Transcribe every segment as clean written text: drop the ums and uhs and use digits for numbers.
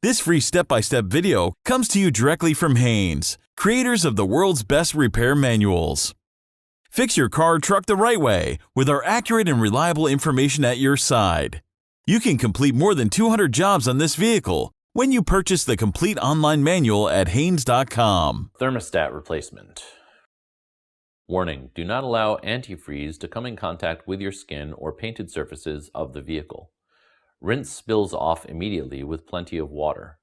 This free step-by-step video comes to you directly from Haynes, creators of the world's best repair manuals. Fix your car or truck the right way with our accurate and reliable information at your side. You can complete more than 200 jobs on this vehicle when you purchase the complete online manual at Haynes.com. Thermostat replacement. Warning: do not allow antifreeze to come in contact with your skin or painted surfaces of the vehicle. Rinse spills off immediately with plenty of water.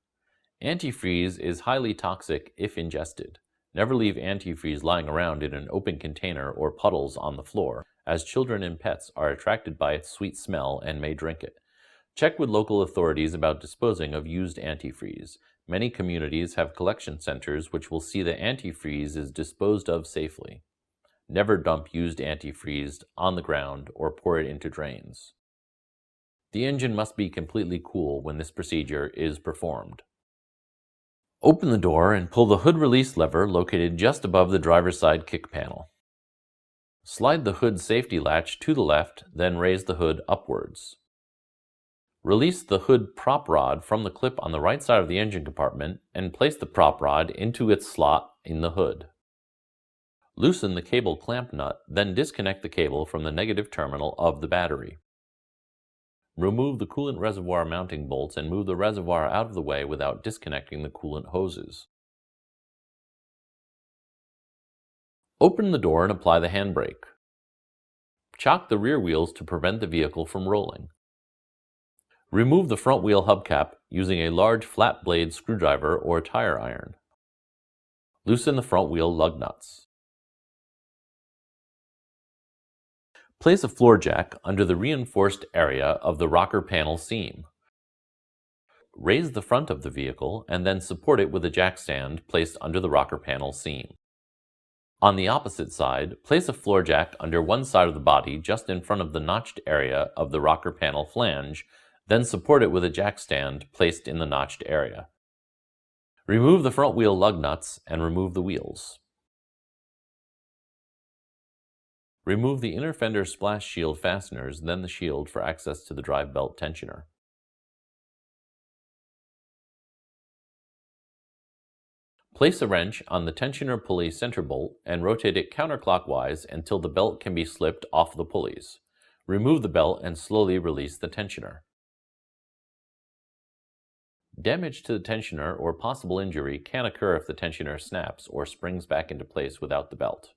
Antifreeze is highly toxic if ingested. Never leave antifreeze lying around in an open container or puddles on the floor, as children and pets are attracted by its sweet smell and may drink it. Check with local authorities about disposing of used antifreeze. Many communities have collection centers which will see that antifreeze is disposed of safely. Never dump used antifreeze on the ground or pour it into drains. The engine must be completely cool when this procedure is performed. Open the door and pull the hood release lever located just above the driver's side kick panel. Slide the hood safety latch to the left, then raise the hood upwards. Release the hood prop rod from the clip on the right side of the engine compartment and place the prop rod into its slot in the hood. Loosen the cable clamp nut, then disconnect the cable from the negative terminal of the battery. Remove the coolant reservoir mounting bolts and move the reservoir out of the way without disconnecting the coolant hoses. Open the door and apply the handbrake. Chock the rear wheels to prevent the vehicle from rolling. Remove the front wheel hubcap using a large flat blade screwdriver or tire iron. Loosen the front wheel lug nuts. Place a floor jack under the reinforced area of the rocker panel seam. Raise the front of the vehicle and then support it with a jack stand placed under the rocker panel seam. On the opposite side, place a floor jack under one side of the body just in front of the notched area of the rocker panel flange, then support it with a jack stand placed in the notched area. Remove the front wheel lug nuts and remove the wheels. Remove the inner fender splash shield fasteners, then the shield for access to the drive belt tensioner. Place a wrench on the tensioner pulley center bolt and rotate it counterclockwise until the belt can be slipped off the pulleys. Remove the belt and slowly release the tensioner. Damage to the tensioner or possible injury can occur if the tensioner snaps or springs back into place without the belt.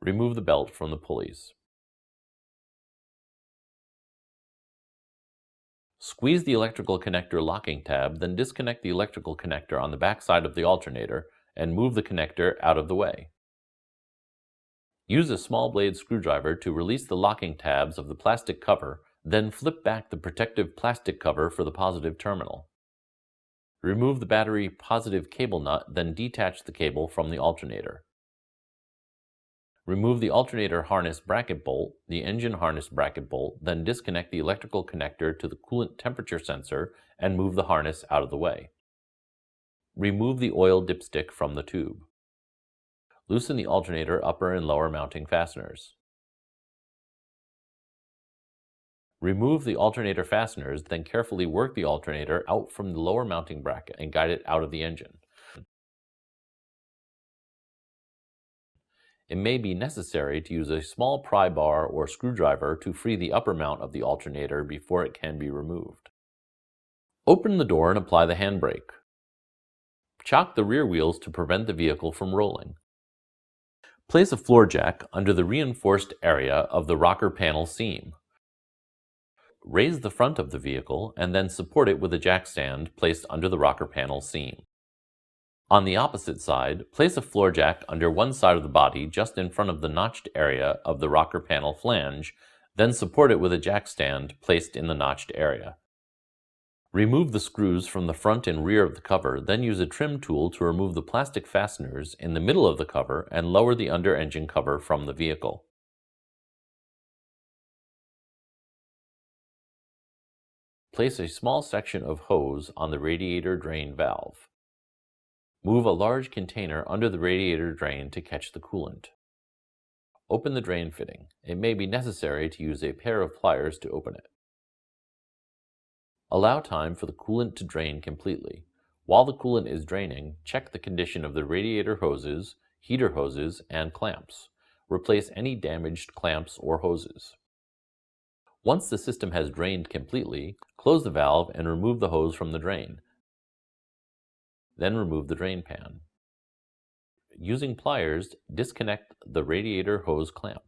Remove the belt from the pulleys. Squeeze the electrical connector locking tab, then disconnect the electrical connector on the back side of the alternator and move the connector out of the way. Use a small blade screwdriver to release the locking tabs of the plastic cover, then flip back the protective plastic cover for the positive terminal. Remove the battery positive cable nut, then detach the cable from the alternator. Remove the alternator harness bracket bolt, the engine harness bracket bolt, then disconnect the electrical connector to the coolant temperature sensor and move the harness out of the way. Remove the oil dipstick from the tube. Loosen the alternator upper and lower mounting fasteners. Remove the alternator fasteners, then carefully work the alternator out from the lower mounting bracket and guide it out of the engine. It may be necessary to use a small pry bar or screwdriver to free the upper mount of the alternator before it can be removed. Open the door and apply the handbrake. Chock the rear wheels to prevent the vehicle from rolling. Place a floor jack under the reinforced area of the rocker panel seam. Raise the front of the vehicle and then support it with a jack stand placed under the rocker panel seam. On the opposite side, place a floor jack under one side of the body just in front of the notched area of the rocker panel flange, then support it with a jack stand placed in the notched area. Remove the screws from the front and rear of the cover, then use a trim tool to remove the plastic fasteners in the middle of the cover and lower the under-engine cover from the vehicle. Place a small section of hose on the radiator drain valve. Move a large container under the radiator drain to catch the coolant. Open the drain fitting. It may be necessary to use a pair of pliers to open it. Allow time for the coolant to drain completely. While the coolant is draining, check the condition of the radiator hoses, heater hoses, and clamps. Replace any damaged clamps or hoses. Once the system has drained completely, close the valve and remove the hose from the drain. Then remove the drain pan. Using pliers, disconnect the radiator hose clamp.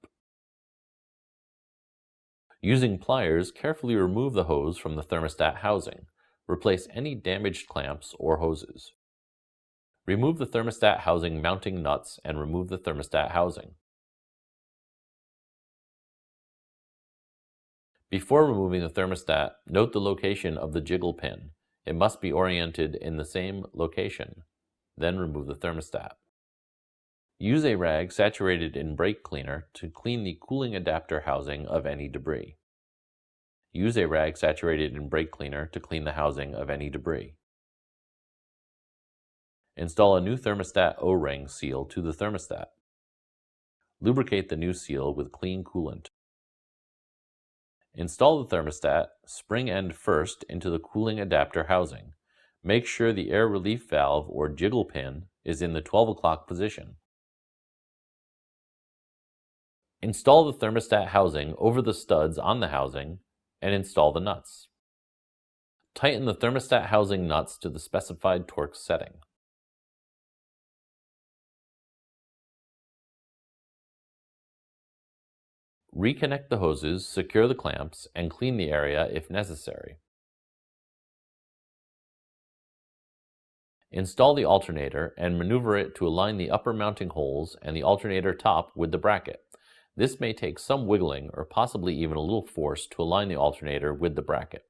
Using pliers, carefully remove the hose from the thermostat housing. Replace any damaged clamps or hoses. Remove the thermostat housing mounting nuts and remove the thermostat housing. Before removing the thermostat, note the location of the jiggle pin. It must be oriented in the same location. Then remove the thermostat. Use a rag saturated in brake cleaner to clean the cooling adapter housing of any debris. Use a rag saturated in brake cleaner to clean the housing of any debris. Install a new thermostat O-ring seal to the thermostat. Lubricate the new seal with clean coolant. Install the thermostat, spring end first, into the cooling adapter housing. Make sure the air relief valve or jiggle pin is in the 12 o'clock position. Install the thermostat housing over the studs on the housing and install the nuts. Tighten the thermostat housing nuts to the specified torque setting. Reconnect the hoses, secure the clamps, and clean the area if necessary. Install the alternator and maneuver it to align the upper mounting holes and the alternator top with the bracket. This may take some wiggling or possibly even a little force to align the alternator with the bracket.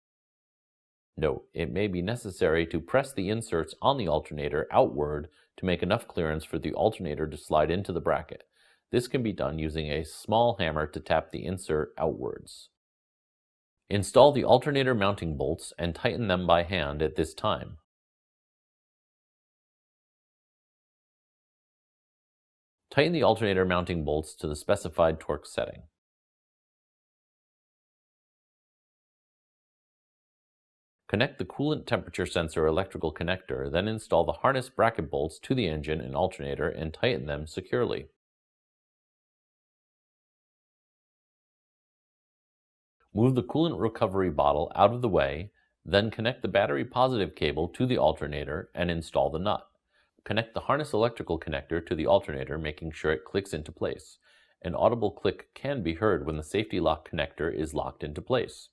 Note, it may be necessary to press the inserts on the alternator outward to make enough clearance for the alternator to slide into the bracket. This can be done using a small hammer to tap the insert outwards. Install the alternator mounting bolts and tighten them by hand at this time. Tighten the alternator mounting bolts to the specified torque setting. Connect the coolant temperature sensor electrical connector, then install the harness bracket bolts to the engine and alternator and tighten them securely. Move the coolant recovery bottle out of the way, then connect the battery positive cable to the alternator and install the nut. Connect the harness electrical connector to the alternator, making sure it clicks into place. An audible click can be heard when the safety lock connector is locked into place.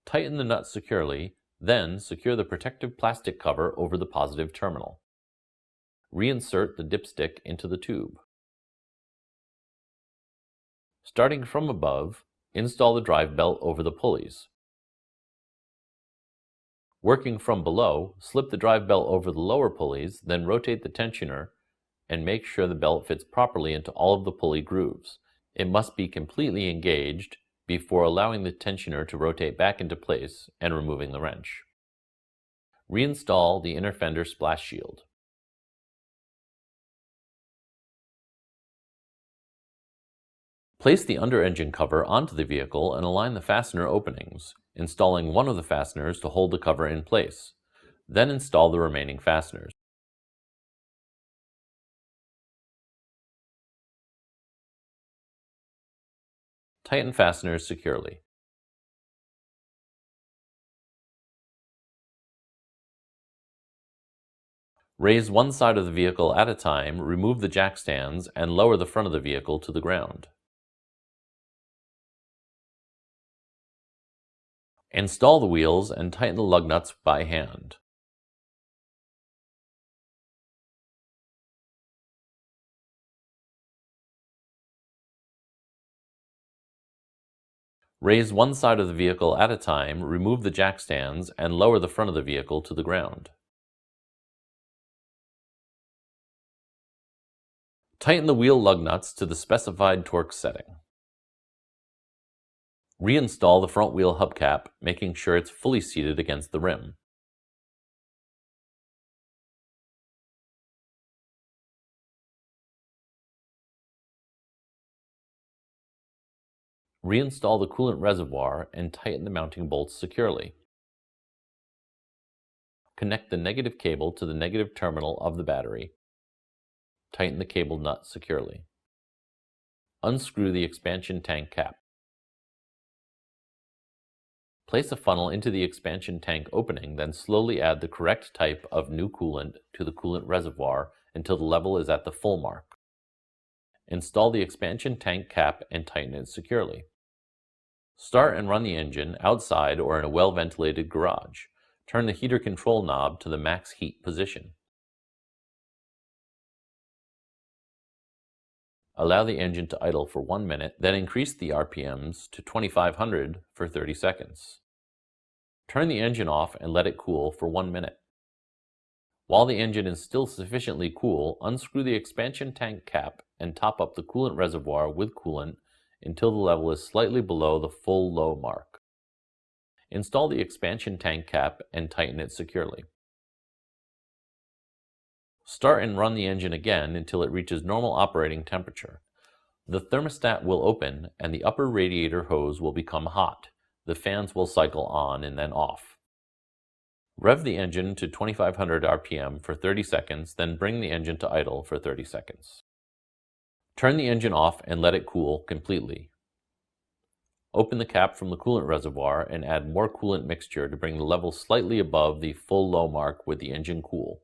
Tighten the nut securely, then secure the protective plastic cover over the positive terminal. Reinsert the dipstick into the tube. Starting from above, install the drive belt over the pulleys. Working from below, slip the drive belt over the lower pulleys, then rotate the tensioner and make sure the belt fits properly into all of the pulley grooves. It must be completely engaged before allowing the tensioner to rotate back into place and removing the wrench. Reinstall the inner fender splash shield. Place the under-engine cover onto the vehicle and align the fastener openings, installing one of the fasteners to hold the cover in place. Then install the remaining fasteners. Tighten fasteners securely. Raise one side of the vehicle at a time, remove the jack stands, and lower the front of the vehicle to the ground. Install the wheels and tighten the lug nuts by hand. Raise one side of the vehicle at a time, remove the jack stands, and lower the front of the vehicle to the ground. Tighten the wheel lug nuts to the specified torque setting. Reinstall the front wheel hubcap, making sure it's fully seated against the rim. Reinstall the coolant reservoir and tighten the mounting bolts securely. Connect the negative cable to the negative terminal of the battery. Tighten the cable nut securely. Unscrew the expansion tank cap. Place a funnel into the expansion tank opening, then slowly add the correct type of new coolant to the coolant reservoir until the level is at the full mark. Install the expansion tank cap and tighten it securely. Start and run the engine outside or in a well-ventilated garage. Turn the heater control knob to the max heat position. Allow the engine to idle for 1 minute, then increase the RPMs to 2500 for 30 seconds. Turn the engine off and let it cool for 1 minute. While the engine is still sufficiently cool, unscrew the expansion tank cap and top up the coolant reservoir with coolant until the level is slightly below the full low mark. Install the expansion tank cap and tighten it securely. Start and run the engine again until it reaches normal operating temperature. The thermostat will open and the upper radiator hose will become hot. The fans will cycle on and then off. Rev the engine to 2500 RPM for 30 seconds, then bring the engine to idle for 30 seconds. Turn the engine off and let it cool completely. Open the cap from the coolant reservoir and add more coolant mixture to bring the level slightly above the full low mark with the engine cool.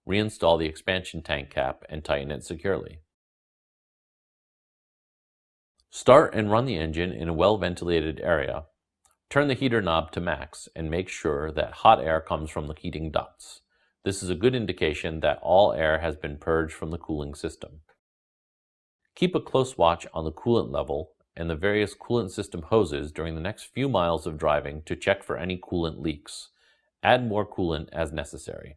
Reinstall the expansion tank cap and tighten it securely. Start and run the engine in a well-ventilated area. Turn the heater knob to max and make sure that hot air comes from the heating ducts. This is a good indication that all air has been purged from the cooling system. Keep a close watch on the coolant level and the various coolant system hoses during the next few miles of driving to check for any coolant leaks. Add more coolant as necessary.